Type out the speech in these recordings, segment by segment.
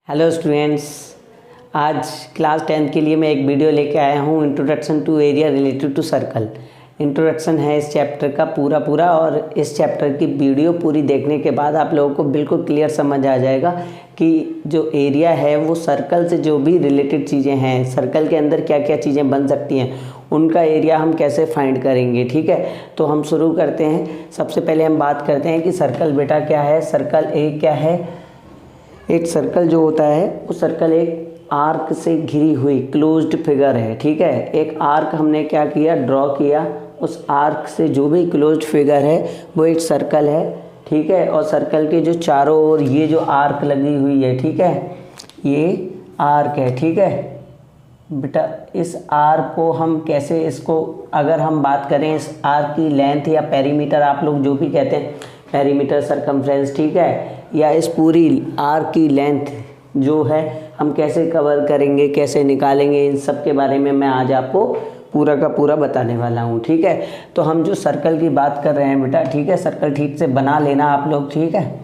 Hello students, आज class 10 के लिए मैं एक वीडियो लेके आया हूँ। Introduction to area related to circle. Introduction है इस चैप्टर का पूरा और इस चैप्टर की वीडियो पूरी देखने के बाद आप लोगों को बिल्कुल क्लियर समझ आ जाएगा कि जो एरिया है वो सर्कल से जो भी रिलेटेड चीज़ें हैं, सर्कल के अंदर क्या क्या चीज़ें बन सकती हैं, उनका एरिया हम कैसे फाइंड करेंगे। ठीक है, तो हम शुरू करते हैं। सबसे पहले हम बात करते हैं कि सर्कल बेटा क्या है। सर्कल एक क्या है, एक सर्कल जो होता है वो सर्कल एक आर्क से घिरी हुई क्लोज्ड फिगर है। ठीक है, एक आर्क हमने क्या किया, ड्रॉ किया, उस आर्क से जो भी क्लोज्ड फिगर है वो एक सर्कल है। ठीक है, और सर्कल के जो चारों ओर ये जो आर्क लगी हुई है, ठीक है, ये आर्क है। ठीक है बेटा, इस आर्क को हम कैसे, इसको अगर हम बात करें इस आर्क की लेंथ या पेरीमीटर, आप लोग जो भी कहते हैं पेरीमीटर, सरकमफ्रेंस, ठीक है, या इस पूरी आर्क की लेंथ जो है हम कैसे कवर करेंगे, कैसे निकालेंगे, इन सब के बारे में मैं आज आपको पूरा का पूरा बताने वाला हूँ। ठीक है, तो हम जो सर्कल की बात कर रहे हैं बेटा, ठीक है, सर्कल ठीक से बना लेना आप लोग। ठीक है,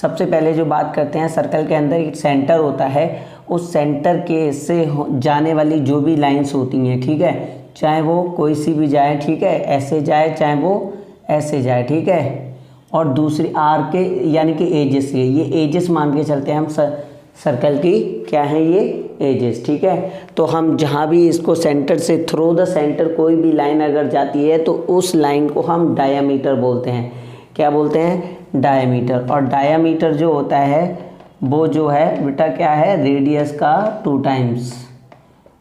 सबसे पहले जो बात करते हैं, सर्कल के अंदर एक सेंटर होता है, उस सेंटर के से जाने वाली जो भी लाइंस होती हैं, ठीक है, चाहे वो कोई सी भी जाए, ठीक है, ऐसे जाए चाहे वो ऐसे जाए, ठीक है, और दूसरी आर्क के यानी कि एजेस, ये एजेस मान के चलते हैं हम, सर्कल की क्या है ये एजेस। ठीक है, तो हम जहाँ भी इसको सेंटर से थ्रू द सेंटर कोई भी लाइन अगर जाती है तो उस लाइन को हम डायामीटर बोलते हैं। क्या बोलते हैं? डायामीटर। और डायामीटर जो होता है वो जो है बेटा क्या है, रेडियस का 2 टाइम्स।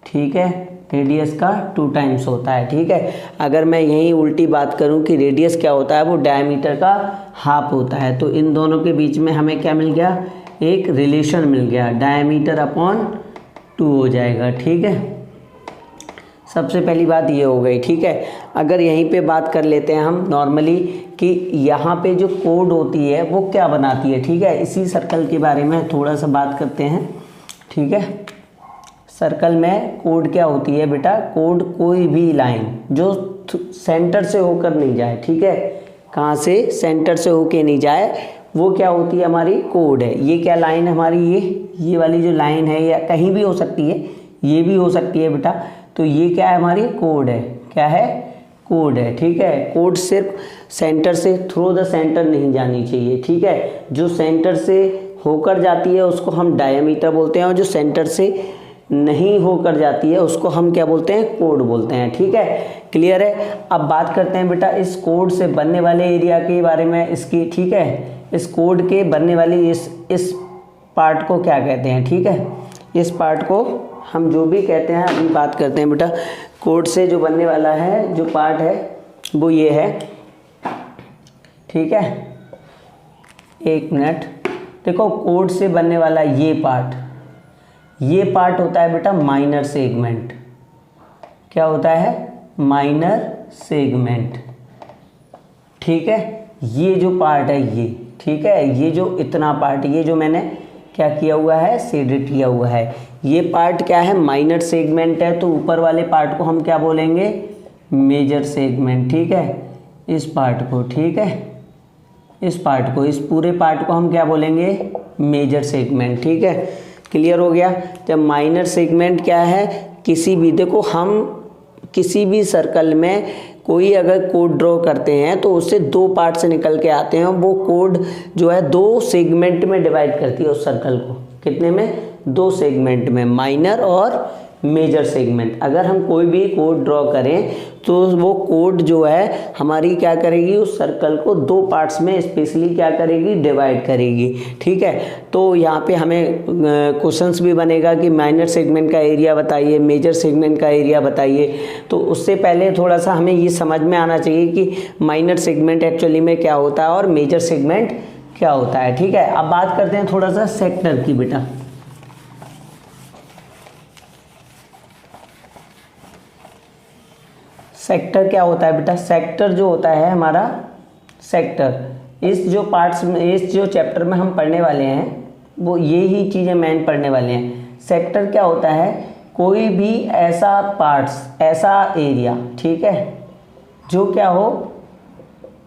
ठीक है, रेडियस का 2 टाइम्स होता है। ठीक है, अगर मैं यही उल्टी बात करूं कि रेडियस क्या होता है, वो डायमीटर का हाफ होता है, तो इन दोनों के बीच में हमें क्या मिल गया, एक रिलेशन मिल गया, डायमीटर अपॉन 2 हो जाएगा। ठीक है, सबसे पहली बात ये हो गई। ठीक है, अगर यहीं पे बात कर लेते हैं हम नॉर्मली कि यहाँ पे जो कोड होती है वो क्या बनाती है। ठीक है, इसी सर्कल के बारे में थोड़ा सा बात करते हैं। ठीक है, सर्कल में कोड क्या होती है बेटा, कोड कोई भी लाइन जो सेंटर से होकर नहीं जाए, ठीक है, कहाँ से, सेंटर से होके नहीं जाए, वो क्या होती है, हमारी कोड है। ये क्या लाइन है हमारी, ये वाली जो लाइन है, या कहीं भी हो सकती है, ये भी हो सकती है बेटा, तो ये क्या है, हमारी कोड है। क्या है? कोड है। ठीक है, कोड सिर्फ सेंटर से, थ्रू द सेंटर नहीं जानी चाहिए। ठीक है, जो सेंटर से होकर जाती है उसको हम डायमीटर बोलते हैं, और जो सेंटर से नहीं होकर जाती है उसको हम क्या बोलते हैं, कोड बोलते हैं। ठीक है, क्लियर है। अब बात करते हैं बेटा इस कोड से बनने वाले एरिया के बारे में, इसकी। ठीक है, इस कोड के बनने वाली इस पार्ट को क्या कहते हैं। ठीक है, इस पार्ट को हम जो भी कहते हैं, अभी बात करते हैं बेटा कोड से जो बनने वाला है, जो पार्ट है वो ये है। ठीक है, एक मिनट, देखो कोड से बनने वाला ये पार्ट होता है बेटा माइनर सेगमेंट। क्या होता है? Minor segment. ठीक है, ये जो पार्ट है ये, ठीक है, ये जो इतना पार्ट, ये जो मैंने क्या किया हुआ है, शेडेड किया हुआ है, ये पार्ट क्या है, माइनर सेगमेंट है। तो ऊपर वाले पार्ट को हम क्या बोलेंगे, मेजर सेगमेंट। ठीक है, इस पार्ट को, ठीक है, इस पार्ट को, इस पूरे पार्ट को हम क्या बोलेंगे, मेजर सेगमेंट। ठीक है, क्लियर हो गया। जब माइनर सेगमेंट क्या है, किसी भी, देखो हम किसी भी सर्कल में कोई अगर कोड ड्रॉ करते हैं तो उससे 2 पार्ट से निकल के आते हैं, वो कोड जो है 2 सेगमेंट में डिवाइड करती है उस सर्कल को। कितने में? 2 सेगमेंट में, माइनर और मेजर सेगमेंट। अगर हम कोई भी कोड ड्रॉ करें तो वो कोड जो है हमारी क्या करेगी, उस सर्कल को 2 पार्ट्स में स्पेशली क्या करेगी, डिवाइड करेगी। ठीक है, तो यहाँ पे हमें क्वेश्चंस भी बनेगा कि माइनर सेगमेंट का एरिया बताइए, मेजर सेगमेंट का एरिया बताइए। तो उससे पहले थोड़ा सा हमें ये समझ में आना चाहिए कि माइनर सेगमेंट एक्चुअली में क्या होता है और मेजर सेगमेंट क्या होता है। ठीक है, अब बात करते हैं थोड़ा सा सेक्टर की बेटा। सेक्टर क्या होता है बेटा, सेक्टर जो होता है हमारा, सेक्टर इस जो पार्ट्स में, इस जो चैप्टर में हम पढ़ने वाले हैं वो ये ही चीज़ें मेन पढ़ने वाले हैं। सेक्टर क्या होता है, कोई भी ऐसा पार्ट्स, ऐसा एरिया, ठीक है, जो क्या हो,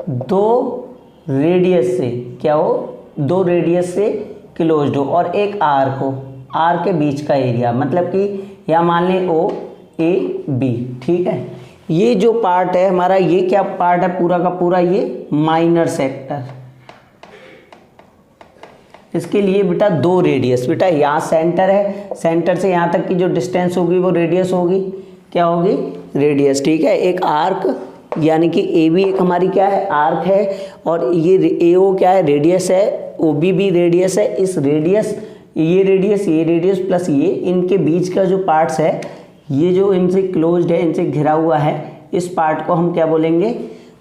2 रेडियस से, क्या हो, 2 रेडियस से क्लोज्ड हो और एक आर्क हो। आर के बीच का एरिया, मतलब कि या मान लें ओ ए बी, ठीक है। ये जो पार्ट है हमारा, ये क्या पार्ट है पूरा का पूरा, ये माइनर सेक्टर। इसके लिए बेटा दो रेडियस, बेटा यहाँ सेंटर है, सेंटर से यहाँ तक की जो डिस्टेंस होगी वो रेडियस होगी, क्या होगी, रेडियस, ठीक है। एक आर्क यानी कि ए बी एक हमारी क्या है, आर्क है, और ये ए ओ क्या है, रेडियस है, ओ बी भी रेडियस है। इस रेडियस, ये रेडियस प्लस ये, इनके बीच का जो पार्ट्स है, ये जो इनसे क्लोज्ड है, इनसे घिरा हुआ है, इस पार्ट को हम क्या बोलेंगे,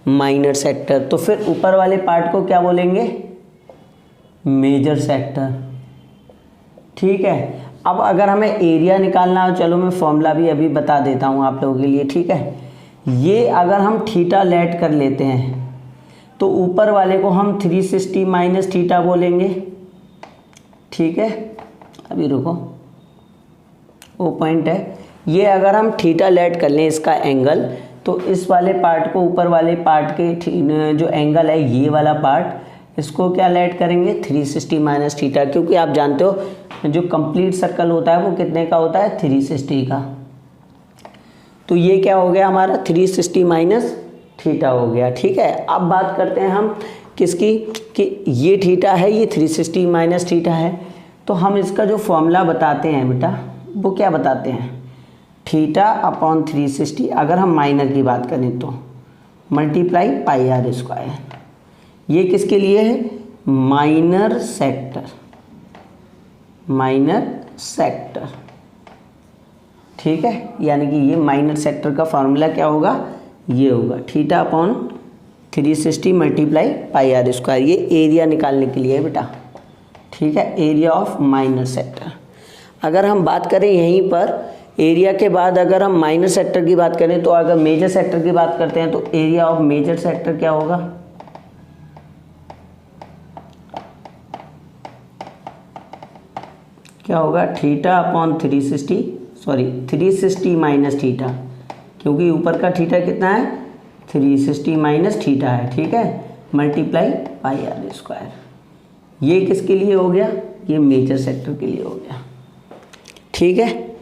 माइनर सेक्टर। तो फिर ऊपर वाले पार्ट को क्या बोलेंगे, मेजर सेक्टर, ठीक है। अब अगर हमें एरिया निकालना हो, चलो मैं फॉर्मूला भी अभी बता देता हूँ आप लोगों के लिए, ठीक है। ये अगर हम थीटा लेट कर लेते हैं तो ऊपर वाले को हम 360 माइनस थीटा बोलेंगे, ठीक है। अभी रुको, वो पॉइंट है, ये अगर हम थीटा लेट कर लें इसका एंगल, तो इस वाले पार्ट को ऊपर वाले पार्ट के जो एंगल है ये वाला पार्ट, इसको क्या लेट करेंगे, 360 माइनस थीटा, क्योंकि आप जानते हो जो कंप्लीट सर्कल होता है वो कितने का होता है, 360 का। तो ये क्या हो गया हमारा, 360 माइनस थीटा हो गया, ठीक है। अब बात करते हैं हम किसकी, कि ये थीटा है, ये 360 माइनस थीटा है। तो हम इसका जो फॉर्मूला बताते हैं बेटा, वो क्या बताते हैं, थीटा अपॉन 360, अगर हम माइनर की बात करें तो मल्टीप्लाई पाई आर स्क्वायर। ये किसके लिए है, माइनर सेक्टर, माइनर सेक्टर, ठीक है। यानी कि ये माइनर सेक्टर का फार्मूला क्या होगा, ये होगा theta upon 360 multiply pi r square. ये एरिया निकालने के लिए है बेटा, ठीक है, एरिया ऑफ माइनर सेक्टर। अगर हम बात करें यहीं पर एरिया के बाद, अगर हम माइनर सेक्टर की बात करें, तो अगर मेजर सेक्टर की बात करते हैं तो एरिया ऑफ मेजर सेक्टर क्या होगा, क्या होगा, थीटा अपॉन 360 माइनस थीटा, क्योंकि ऊपर का थीटा कितना है, 360 माइनस थीटा है, ठीक है, मल्टीप्लाई पाई आर स्क्वायर। ये किसके लिए हो गया, ये मेजर सेक्टर के लिए हो गया, ठीक है।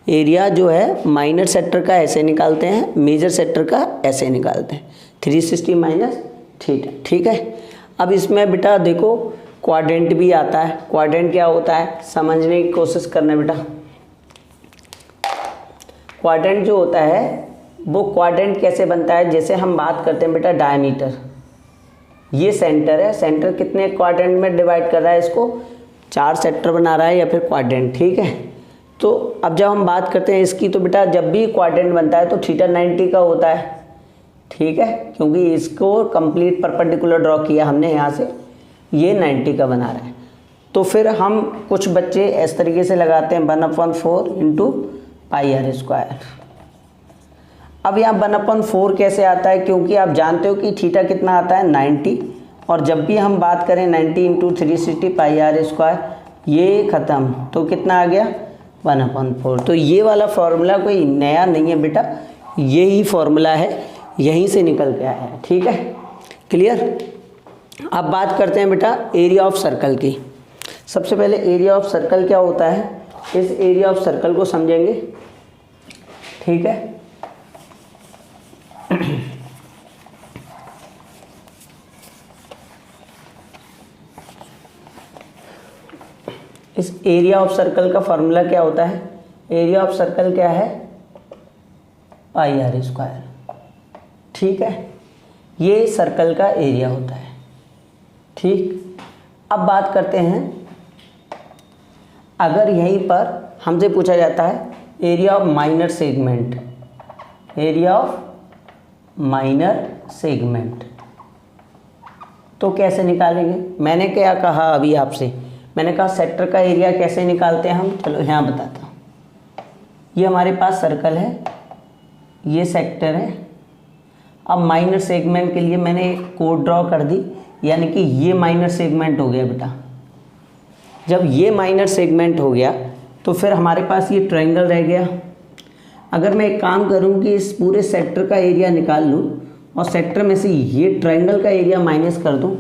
एरिया जो है माइनर सेक्टर का ऐसे निकालते हैं, मेजर सेक्टर का ऐसे निकालते हैं, 360 माइनस थीटा, ठीक है। अब इसमें बेटा देखो क्वाड्रेंट भी आता है। क्वाड्रेंट क्या होता है, समझने की कोशिश करना बेटा। क्वाड्रेंट जो होता है वो क्वाड्रेंट कैसे बनता है, जैसे हम बात करते हैं बेटा डायमीटर, ये सेंटर है, सेंटर कितने क्वाड्रेंट में डिवाइड कर रहा है, इसको 4 सेक्टर बना रहा है या फिर क्वाड्रेंट, ठीक है। तो अब जब हम बात करते हैं इसकी, तो बेटा जब भी क्वाड्रेंट बनता है तो थीटा 90 का होता है, ठीक है, क्योंकि इसको कंप्लीट परपेंडिकुलर ड्रॉ किया हमने यहाँ से, ये 90 का बना रहा है। तो फिर हम कुछ बच्चे इस तरीके से लगाते हैं 1/4 इंटू पाई आर स्क्वायर। अब यहाँ 1/4 कैसे आता है, क्योंकि आप जानते हो कि थीटा कितना आता है 90, और जब भी हम बात करें 90 इंटू 360 पाई आर स्क्वायर, ये ख़त्म, तो कितना आ गया 1/4। तो ये वाला फॉर्मूला कोई नया नहीं है बेटा, यही फॉर्मूला है, यहीं से निकल के आया है, ठीक है, क्लियर। अब बात करते हैं बेटा एरिया ऑफ सर्कल की। सबसे पहले एरिया ऑफ सर्कल क्या होता है, इस एरिया ऑफ सर्कल को समझेंगे, ठीक है। इस एरिया ऑफ सर्कल का फॉर्मूला क्या होता है, एरिया ऑफ सर्कल क्या है, पाई आर स्क्वायर, ठीक है। ये सर्कल का एरिया होता है, ठीक। अब बात करते हैं, अगर यहीं पर हमसे पूछा जाता है area of minor segment, area of minor segment, तो कैसे निकालेंगे। मैंने क्या कहा अभी आपसे, मैंने कहा सेक्टर का एरिया कैसे निकालते हैं हम, चलो यहाँ बताता हूँ। ये हमारे पास सर्कल है, ये सेक्टर है। अब माइनर सेगमेंट के लिए मैंने एक कोड ड्रॉ कर दी, यानी कि ये माइनर सेगमेंट हो गया बेटा। जब ये माइनर सेगमेंट हो गया तो फिर हमारे पास ये ट्रायंगल रह गया। अगर मैं एक काम करूँ कि इस पूरे सेक्टर का एरिया निकाल लूँ और सेक्टर में से ये ट्रायंगल का एरिया माइनस कर दूँ,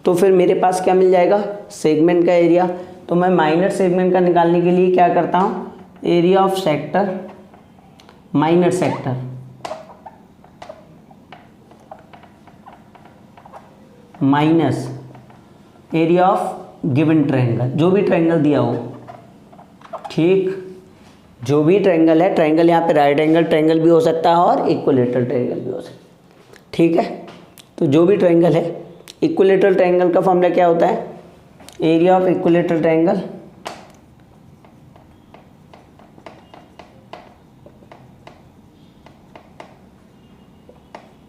तो फिर मेरे पास क्या मिल जाएगा, सेगमेंट का एरिया। तो मैं माइनर सेगमेंट का निकालने के लिए क्या करता हूँ, area of sector minor sector minus area of given triangle, जो भी ट्रायंगल दिया हो, ठीक, जो भी ट्रायंगल है, ट्रायंगल यहाँ पे राइट एंगल ट्रायंगल भी हो सकता है और इक्विलेटरल ट्रायंगल भी हो सकता है, ठीक है। तो जो भी ट्रायंगल है, इक्विलेटरल ट्रायंगल का फॉर्मूला क्या होता है, area of equilateral triangle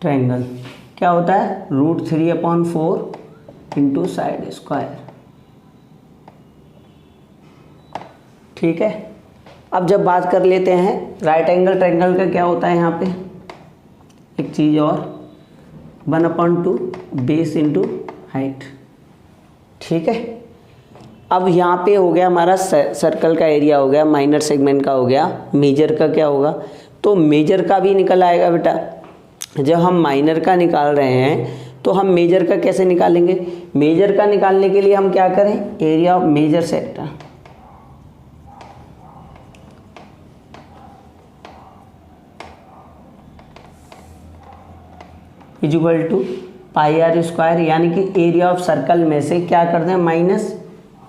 triangle क्या होता है, √3/4 इंटू साइड स्क्वायर, ठीक है। अब जब बात कर लेते हैं राइट एंगल ट्रायंगल का क्या होता है, यहाँ पे एक चीज़ और, 1/2 बेस इंटू हाइट, ठीक है। अब यहाँ पे हो गया हमारा सर्कल का एरिया हो गया, माइनर सेगमेंट का हो गया, मेजर का क्या होगा, तो मेजर का भी निकल आएगा बेटा। जब हम माइनर का निकाल रहे हैं तो हम मेजर का कैसे निकालेंगे, मेजर का निकालने के लिए हम क्या करें, area of major sector equal to πr², यानी कि एरिया ऑफ सर्कल में से क्या करते हैं, माइनस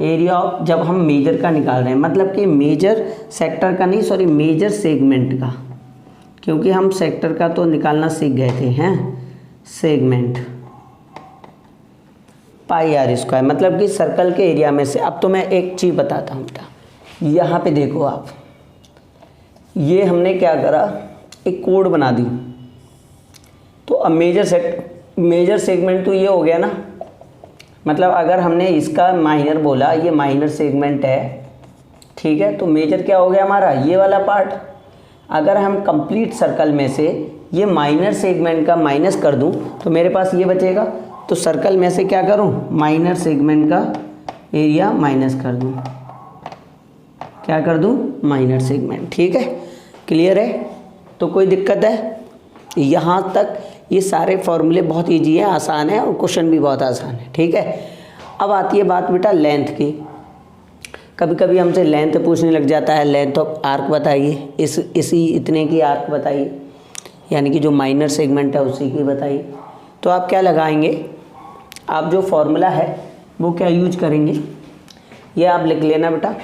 एरिया ऑफ, जब हम मेजर का निकाल रहे हैं, मतलब कि मेजर सेक्टर का नहीं, सॉरी मेजर सेगमेंट का, क्योंकि हम सेक्टर का तो निकालना सीख गए थे, हैं, सेगमेंट πr², मतलब कि सर्कल के एरिया में से। अब तो मैं एक चीज़ बताता हूँ बेटा, यहाँ पे देखो आप, ये हमने क्या करा, एक कोड बना दी, तो अब मेजर सेगमेंट तो ये हो गया ना, मतलब अगर हमने इसका माइनर बोला, ये माइनर सेगमेंट है, ठीक है, तो मेजर क्या हो गया हमारा, ये वाला पार्ट। अगर हम कंप्लीट सर्कल में से ये माइनर सेगमेंट का माइनस कर दूं तो मेरे पास ये बचेगा, तो सर्कल में से क्या करूं, माइनर सेगमेंट का एरिया माइनस कर दूं, क्या कर दूं, माइनर सेगमेंट, ठीक है, क्लियर है। तो कोई दिक्कत है, यहाँ तक ये सारे फॉर्मूले बहुत ईजी है, आसान है, और क्वेश्चन भी बहुत आसान है, ठीक है। अब आती है बात बेटा लेंथ की, कभी कभी हमसे लेंथ पूछने लग जाता है, लेंथ ऑफ आर्क बताइए, इसी इतने की आर्क बताइए, यानी कि जो माइनर सेगमेंट है उसी की बताइए। तो आप क्या लगाएंगे, आप जो फॉर्मूला है वो क्या यूज करेंगे, ये आप लिख लेना बेटा,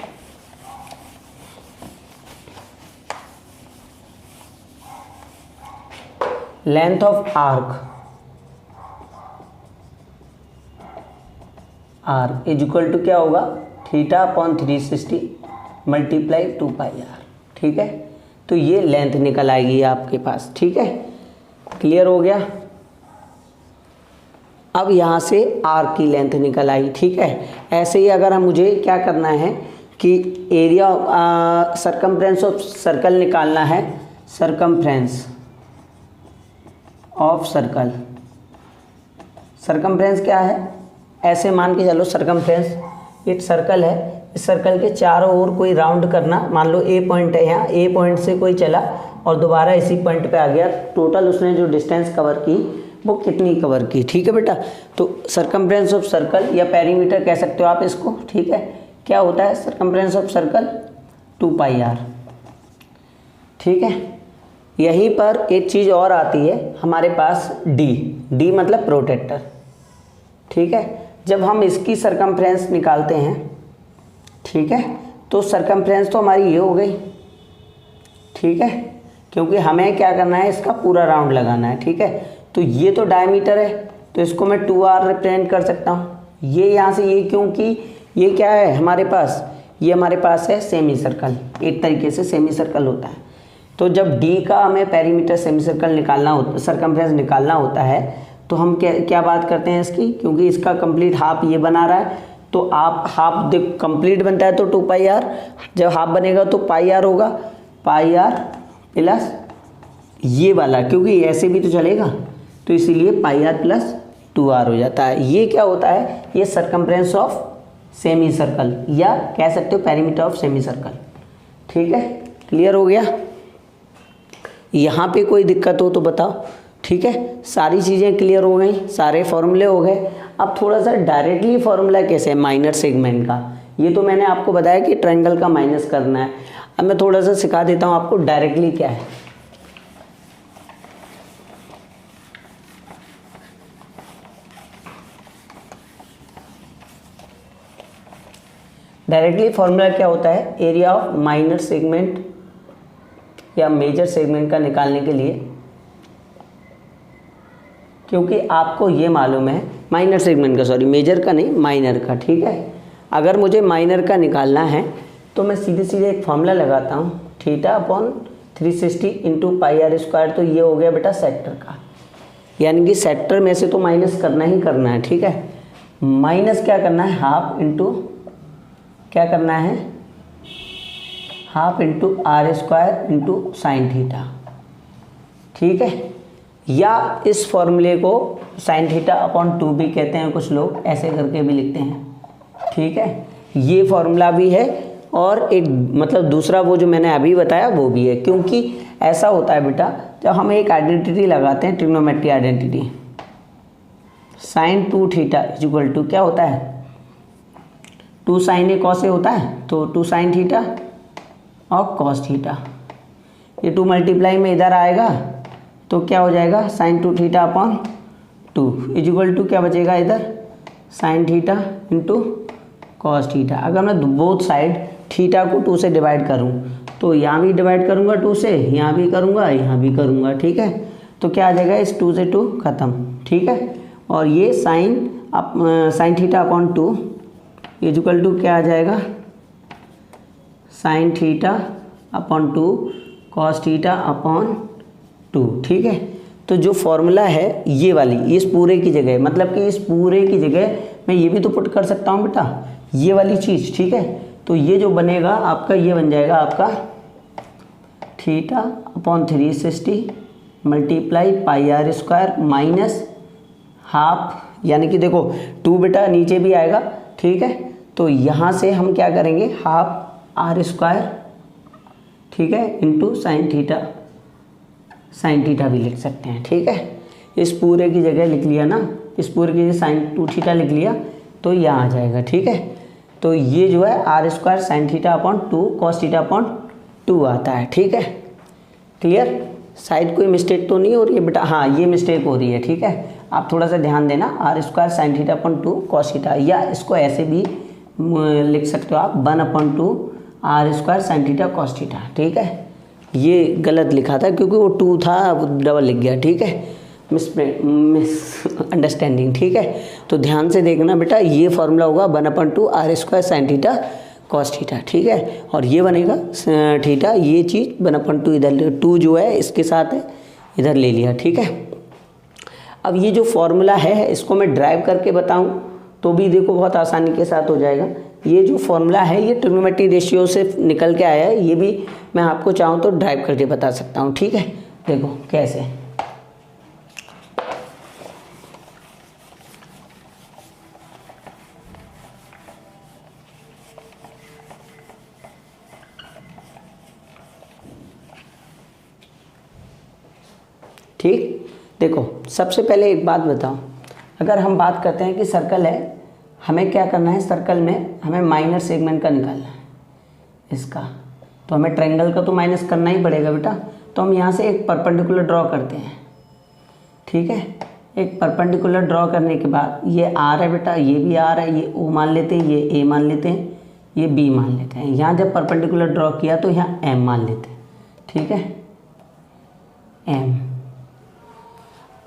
length of arc equal to क्या होगा, θ/360 मल्टीप्लाई 2πr, ठीक है। तो ये लेंथ निकल आएगी आपके पास, ठीक है, क्लियर हो गया। अब यहाँ से आर्क की लेंथ निकल आई, ठीक है। ऐसे ही अगर हम मुझे क्या करना है कि एरिया सरकमफ्रेंस ऑफ सर्कल निकालना है, सरकमफ्रेंस ऑफ सर्कल, सरकमफ्रेंस क्या है, ऐसे मान के चलो सरकमफ्रेंस एक सर्कल है, इस सर्कल के चारों ओर कोई राउंड करना, मान लो ए पॉइंट है, यहाँ ए पॉइंट से कोई चला और दोबारा इसी पॉइंट पे आ गया, टोटल उसने जो डिस्टेंस कवर की वो कितनी कवर की, ठीक है बेटा। तो सरकमफ्रेंस ऑफ सर्कल या पेरीमीटर कह सकते हो आप इसको, ठीक है। क्या होता है सरकमफ्रेंस ऑफ सर्कल, 2πr, ठीक है। यहीं पर एक चीज़ और आती है हमारे पास, डी मतलब प्रोटेक्टर, ठीक है। जब हम इसकी सरकमफ्रेंस निकालते हैं, ठीक है, तो सरकमफ्रेंस तो हमारी ये हो गई, ठीक है, क्योंकि हमें क्या करना है, इसका पूरा राउंड लगाना है, ठीक है। तो ये तो डायमीटर है, तो इसको मैं 2r रिप्रेजेंट कर सकता हूँ, ये यहाँ से ये, क्योंकि ये क्या है हमारे पास, ये हमारे पास है सेमी सर्कल, एक तरीके से सेमी सर्कल होता है। तो जब डी का हमें पेरीमीटर सेमी सर्कल निकालना होता, सरकमफ्रेंस निकालना होता है, तो हम क्या बात करते हैं इसकी, क्योंकि इसका कंप्लीट हाफ ये बना रहा है, तो आप हाफ कंप्लीट बनता है तो 2πr, जब हाफ बनेगा तो πr होगा, πr प्लस ये वाला, क्योंकि ऐसे भी तो चलेगा, तो इसीलिए πr प्लस 2r हो जाता है। ये क्या होता है, ये सरकमफ्रेंस ऑफ सेमी सर्कल, या कह सकते हो पेरीमीटर ऑफ सेमी सर्कल, ठीक है, क्लियर हो गया। यहाँ पे कोई दिक्कत हो तो बताओ, ठीक है। सारी चीज़ें क्लियर हो गई, सारे फॉर्मूले हो गए। अब थोड़ा सा डायरेक्टली फॉर्मूला कैसे है माइनर सेगमेंट का, ये तो मैंने आपको बताया कि ट्रायंगल का माइनस करना है। अब मैं थोड़ा सा सिखा देता हूँ आपको डायरेक्टली क्या है। डायरेक्टली फॉर्मूला क्या होता है, एरिया ऑफ माइनर सेगमेंट या मेजर सेगमेंट का निकालने के लिए, क्योंकि आपको ये मालूम है माइनर सेगमेंट का, सॉरी मेजर का नहीं, माइनर का, ठीक है। अगर मुझे माइनर का निकालना है तो मैं सीधे सीधे एक फॉर्मूला लगाता हूँ, theta upon 360 into pi r square. तो ये हो गया बेटा सेक्टर का, यानी कि सेक्टर में से तो माइनस करना ही करना है, ठीक है। माइनस क्या करना है, हाफ इंटू क्या करना है, half into r square into sine theta, ठीक है। या इस फॉर्मूले को साइन थीटा अपॉन 2 भी कहते हैं, कुछ लोग ऐसे करके भी लिखते हैं, ठीक है। ये फॉर्मूला भी है और एक मतलब दूसरा वो जो मैंने अभी बताया वो भी है, क्योंकि ऐसा होता है बेटा जब हम एक आइडेंटिटी लगाते हैं, trigonometry identity, sine 2 theta equal to क्या होता है, 2 साइन ए कॉस ए होता है, तो 2 साइन थीटा और कॉस थीटा, ये 2 मल्टीप्लाई में इधर आएगा तो क्या हो जाएगा, sine 2 theta upon 2 equal to क्या बचेगा इधर, sine theta into cos theta. अगर मैं बोथ साइड थीटा को 2 से डिवाइड करूं तो यहाँ भी डिवाइड करूंगा 2 से, यहाँ भी करूंगा, यहाँ भी करूंगा, ठीक है। तो क्या आ जाएगा, इस 2 से 2 खत्म, ठीक है। और ये sine theta upon 2 equal to क्या आ जाएगा, sine theta upon 2 cos theta upon 2, ठीक है। तो जो फॉर्मूला है ये वाली, इस पूरे की जगह, मतलब कि इस पूरे की जगह मैं ये भी तो पुट कर सकता हूँ बेटा, ये वाली चीज़, ठीक है। तो ये जो बनेगा आपका, ये बन जाएगा आपका theta upon 360 multiply pi r square minus half, यानी कि देखो 2 बेटा नीचे भी आएगा, ठीक है। तो यहाँ से हम क्या करेंगे, हाफ आर स्क्वायर, ठीक है, इंटू साइन थीटा भी लिख सकते हैं, ठीक है। इस पूरे की जगह लिख लिया ना, इस पूरे की जगह साइन 2 थीटा लिख लिया तो यहाँ आ जाएगा, ठीक है। तो ये जो है r square sine theta upon 2 cos theta upon 2 आता है, ठीक है। क्लियर, साइड कोई मिस्टेक तो नहीं हो रही है बेटा, हाँ ये मिस्टेक हो रही है, ठीक है। आप थोड़ा सा ध्यान देना, r square sine theta upon 2 cos theta, या इसको ऐसे भी लिख सकते हो आप 1 upon 2 r square sine theta cos theta, ठीक है। ये गलत लिखा था क्योंकि वो 2 था, वो डबल लिख गया, ठीक है, मिस अंडरस्टैंडिंग, ठीक है। तो ध्यान से देखना बेटा, ये फॉर्मूला होगा 1 upon 2 r square sine theta cos theta, ठीक है। और ये बनेगा थीटा, ये चीज़ 1 अपॉन 2 इधर 2 जो है इसके साथ है, इधर ले लिया, ठीक है। अब ये जो फॉर्मूला है इसको मैं ड्राइव करके बताऊं तो भी देखो बहुत आसानी के साथ हो जाएगा। ये जो फॉर्मूला है ये ट्रिग्नोमेट्री रेशियो से निकल के आया है, ये भी मैं आपको चाहूँ तो ड्राइव करके बता सकता हूँ, ठीक है। देखो कैसे, ठीक। देखो सबसे पहले एक बात बताओ, अगर हम बात करते हैं कि सर्कल है, हमें क्या करना है, सर्कल में हमें माइनर सेगमेंट का निकालना है इसका, तो हमें ट्रायंगल का तो माइनस करना ही पड़ेगा बेटा। तो हम यहाँ से एक परपेंडिकुलर ड्रॉ करते हैं, ठीक है। एक परपेंडिकुलर ड्रॉ करने के बाद ये आर है बेटा, ये भी आर है, ये ओ मान लेते हैं, ये ए मान लेते हैं, ये बी मान लेते हैं। यहाँ जब परपेंडिकुलर ड्रॉ किया तो यहाँ एम मान लेते हैं, ठीक है, एम।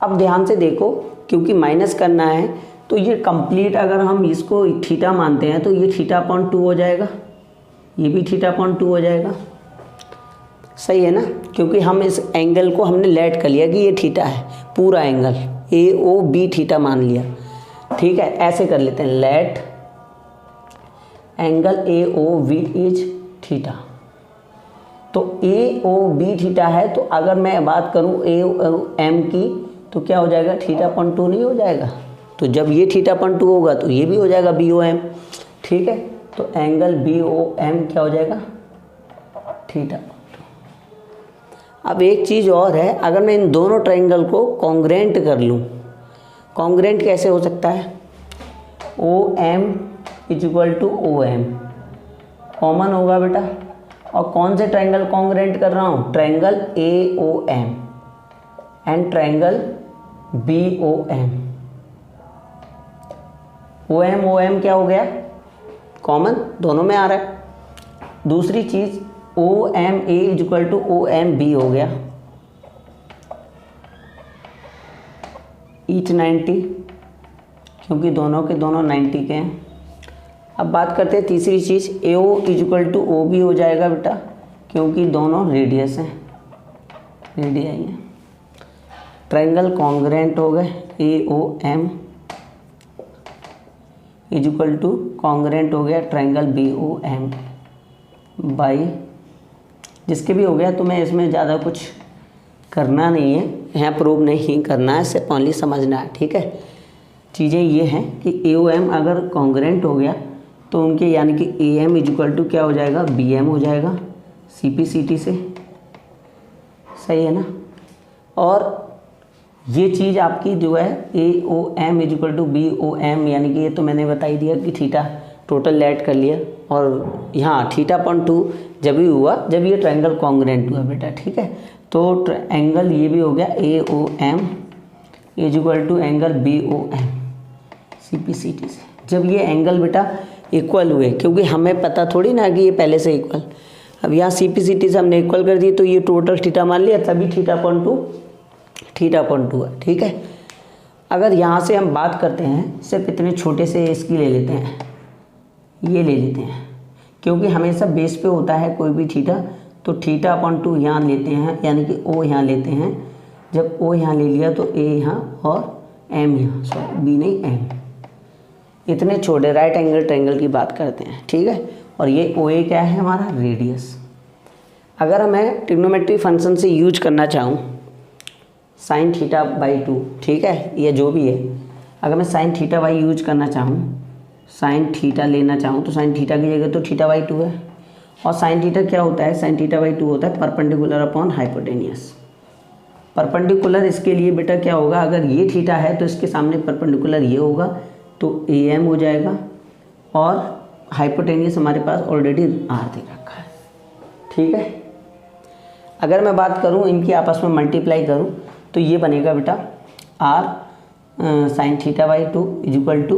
अब ध्यान से देखो, क्योंकि माइनस करना है तो ये कंप्लीट, अगर हम इसको थीटा मानते हैं तो ये थीटा अपॉन 2 हो जाएगा, ये भी थीटा अपॉन 2 हो जाएगा, सही है ना। क्योंकि हम इस एंगल को हमने लेट कर लिया कि ये थीटा है, पूरा angle A O B theta मान लिया, ठीक है। ऐसे कर लेते हैं, let angle A O B is theta. तो ए ओ बी थीटा है, तो अगर मैं बात करूँ ए एम की तो क्या हो जाएगा, थीटा अपॉन 2 नहीं हो जाएगा। तो जब ये थीटा अपॉन 2 होगा तो ये भी हो जाएगा बी ओ एम, ठीक है। तो एंगल बी ओ एम क्या हो जाएगा, थीटा। अब एक चीज़ और है, अगर मैं इन दोनों ट्रायंगल को कॉन्ग्रेंट कर लूँ, कॉन्ग्रेंट कैसे हो सकता है, O M equal to O M, common होगा बेटा। और कौन से ट्रायंगल कॉन्ग्रेंट कर रहा हूँ, triangle A O M and triangle B O M. O M क्या हो गया, कॉमन, दोनों में आ रहा है। दूसरी चीज O M A equal to O M B हो गया, ईच 90, क्योंकि दोनों के दोनों 90 के हैं। अब बात करते हैं तीसरी चीज़, A O equal to O B हो जाएगा बेटा, क्योंकि दोनों रेडियस हैं, रेडियाई हैं। ट्रायंगल कॉन्ग्रेंट हो गए, A O M equal to congruent हो गया triangle B O M by, जिसके भी हो गया। तो मैं इसमें ज़्यादा कुछ करना नहीं है, यहाँ प्रूव नहीं करना है, सिर्फ ओनली समझना है, ठीक है। चीज़ें ये हैं कि ए ओ एम अगर कॉन्ग्रेंट हो गया तो उनके यानी कि ए एम इक्वल टू क्या हो जाएगा, बी एम हो जाएगा सी पी सी टी से, सही है ना। और ये चीज़ आपकी जो है A O M equal to B O M, यानी कि ये तो मैंने बता ही दिया कि थीटा टोटल ऐड कर लिया। और यहाँ θ.2 जब भी हुआ जब ये ट्रायंगल कॉन्ग्रेंट हुआ बेटा, ठीक है। तो एंगल ये भी हो गया A O M equal to angle B O M C P C T से। जब ये एंगल बेटा इक्वल हुए, क्योंकि हमें पता थोड़ी ना कि ये पहले से इक्वल, अब यहाँ सी पी सी टी से हमने इक्वल कर दिए तो ये टोटल थीटा मान लिया, तभी θ.2 है, ठीक है। अगर यहाँ से हम बात करते हैं, सिर्फ इतने छोटे से इसकी ले लेते हैं, ये ले लेते हैं, क्योंकि हमेशा बेस पे होता है कोई भी थीटा, तो θ.2 यहाँ लेते हैं, यानी कि ओ यहाँ लेते हैं। जब ओ यहाँ ले लिया तो ए यहाँ और एम यहाँ, सॉरी बी नहीं एम, इतने छोटे राइट एंगल ट्रायंगल की बात करते हैं, ठीक है। और ये ओ ए क्या है हमारा, रेडियस। अगर मैं ट्रिग्नोमेट्री फंक्शन से यूज करना चाहूँ साइन θ/2, ठीक है, ये जो भी है, अगर मैं साइन θ/y यूज करना चाहूँ, साइन थीटा लेना चाहूँ, तो साइन थीटा की जगह तो θ/2 है। और साइन थीटा क्या होता है, साइन θ/2 होता है परपेंडिकुलर अपॉन हाइपोटेनियस। परपेंडिकुलर इसके लिए बेटा क्या होगा, अगर ये थीटा है तो इसके सामने परपेंडिकुलर ये होगा, तो ए एम हो जाएगा। और हाइपोटेनियस हमारे पास ऑलरेडी आर दे रखा है, ठीक है। अगर मैं बात करूँ इनकी आपस में मल्टीप्लाई करूँ तो ये बनेगा बेटा आर साइन θ/2 इक्वल टू,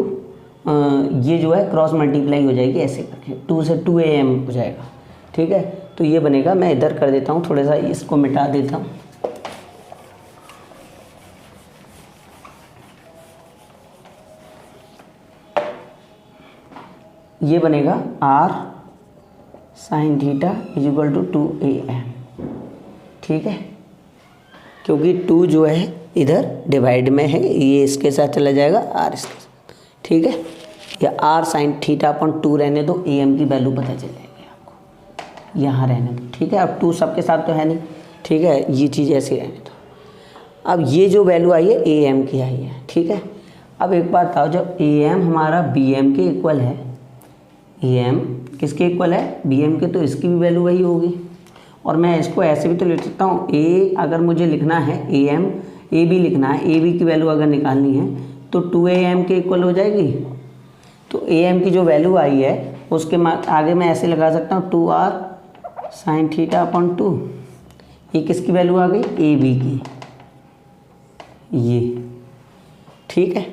ये जो है क्रॉस मल्टीप्लाई हो जाएगी ऐसे करके, 2 से 2 AM हो जाएगा, ठीक है। तो ये बनेगा, मैं इधर कर देता हूँ, थोड़ा सा इसको मिटा देता हूँ। ये बनेगा r sine theta equal to 2AM, ठीक है, क्योंकि 2 जो है इधर डिवाइड में है, ये इसके साथ चला जाएगा, आर इसके साथ, ठीक है। या आर साइन θ/2 रहने दो, ए एम की वैल्यू पता चल जाएगी आपको, यहाँ रहने दो, ठीक है। अब 2 सबके साथ तो है नहीं, ठीक है, ये चीज़ ऐसे रहने दो। अब ये जो वैल्यू आई है ए एम की आई है, ठीक है। अब एक बात बताओ, जब ए एम हमारा बी एम के इक्वल है, ए एम किसके इक्वल है, बी एम के, तो इसकी भी वैल्यू वही होगी। और मैं इसको ऐसे भी तो लिख सकता हूँ, ए अगर मुझे लिखना है ए एम, ए बी लिखना है, ए बी की वैल्यू अगर निकालनी है तो 2AM के इक्वल हो जाएगी। तो AM की जो वैल्यू आई है उसके आगे मैं ऐसे लगा सकता हूँ 2R साइन θ/2, ये किसकी वैल्यू आ गई, ए बी की, ये, ठीक है।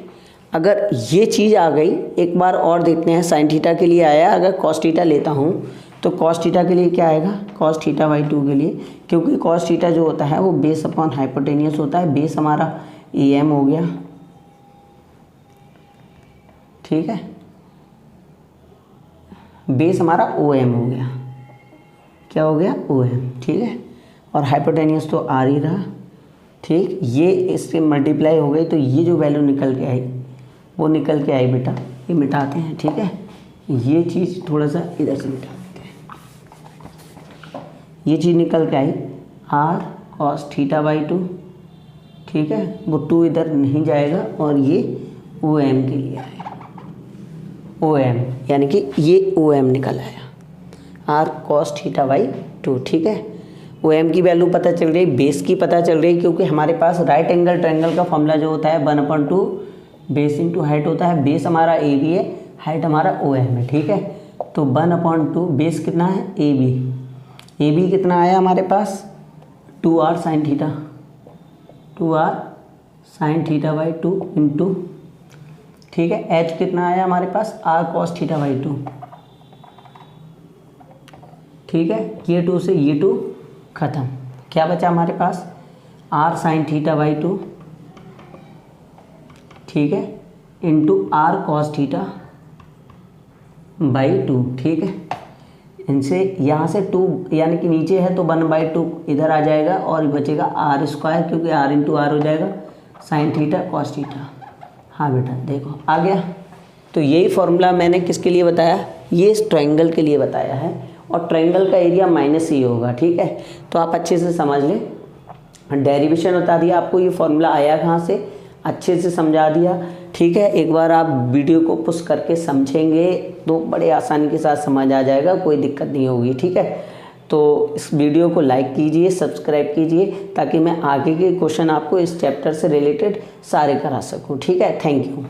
अगर ये चीज़ आ गई, एक बार और देखते हैं, साइन थीटा के लिए आया, अगर कॉस थीटा लेता हूँ तो कॉस थीटा के लिए क्या आएगा, कॉस θ/2 के लिए, क्योंकि कॉस थीटा जो होता है वो बेस अपॉन हाइपोटेनियस होता है। बेस हमारा ए एम हो गया, ठीक है, बेस हमारा ओ एम हो गया, क्या हो गया, ओ एम, ठीक है। और हाइपोटेनियस तो आर ही रहा, ठीक। ये इससे मल्टीप्लाई हो गई, तो ये जो वैल्यू निकल के आई वो निकल के आई बेटा, ये मिटाते हैं, ठीक है। ये चीज़ थोड़ा सा इधर से मिटा देते हैं, ये चीज़ निकल के आई आर कॉस θ/2, ठीक है, वो 2 इधर नहीं जाएगा, और ये ओ एम के लिए आएगा, ओ एम, यानी कि ये ओ एम निकल आया, आर कॉस θ/2, ठीक है। ओ एम की वैल्यू पता चल रही, बेस की पता चल रही, क्योंकि हमारे पास राइट एंगल ट्रायंगल का फॉर्मूला जो होता है 1/2 बेस इंटू हाइट होता है। बेस हमारा ए बी है, हाइट हमारा ओ एम है, ठीक है। तो 1/2 बेस कितना है ए बी, ए बी कितना आया हमारे पास 2r sine theta, 2r sine theta by 2 into, ठीक है, एच कितना आया हमारे पास r कॉस थीटा बाई 2, ठीक है। ये 2 से ये 2 खत्म, क्या बचा हमारे पास r साइन थीटा बाई 2, ठीक है, into r cos theta by 2, ठीक है। इनसे यहाँ से 2 यानी कि नीचे है तो 1/2 इधर आ जाएगा और बचेगा r स्क्वायर, क्योंकि r इंटू आर हो जाएगा साइन थीटा कॉस थीटा। हाँ बेटा देखो आ गया। तो यही फॉर्मूला मैंने किसके लिए बताया, ये इस ट्रायंगल के लिए बताया है, और ट्रायंगल का एरिया -e होगा, ठीक है। तो आप अच्छे से समझ लें, डेरिवेशन बता दिया आपको, ये फॉर्मूला आया कहाँ से, अच्छे से समझा दिया, ठीक है। एक बार आप वीडियो को पुश करके समझेंगे तो बड़े आसानी के साथ समझ आ जाएगा, कोई दिक्कत नहीं होगी, ठीक है। तो इस वीडियो को लाइक कीजिए, सब्सक्राइब कीजिए, ताकि मैं आगे के क्वेश्चन आपको इस चैप्टर से रिलेटेड सारे करा सकूं, ठीक है। Thank you.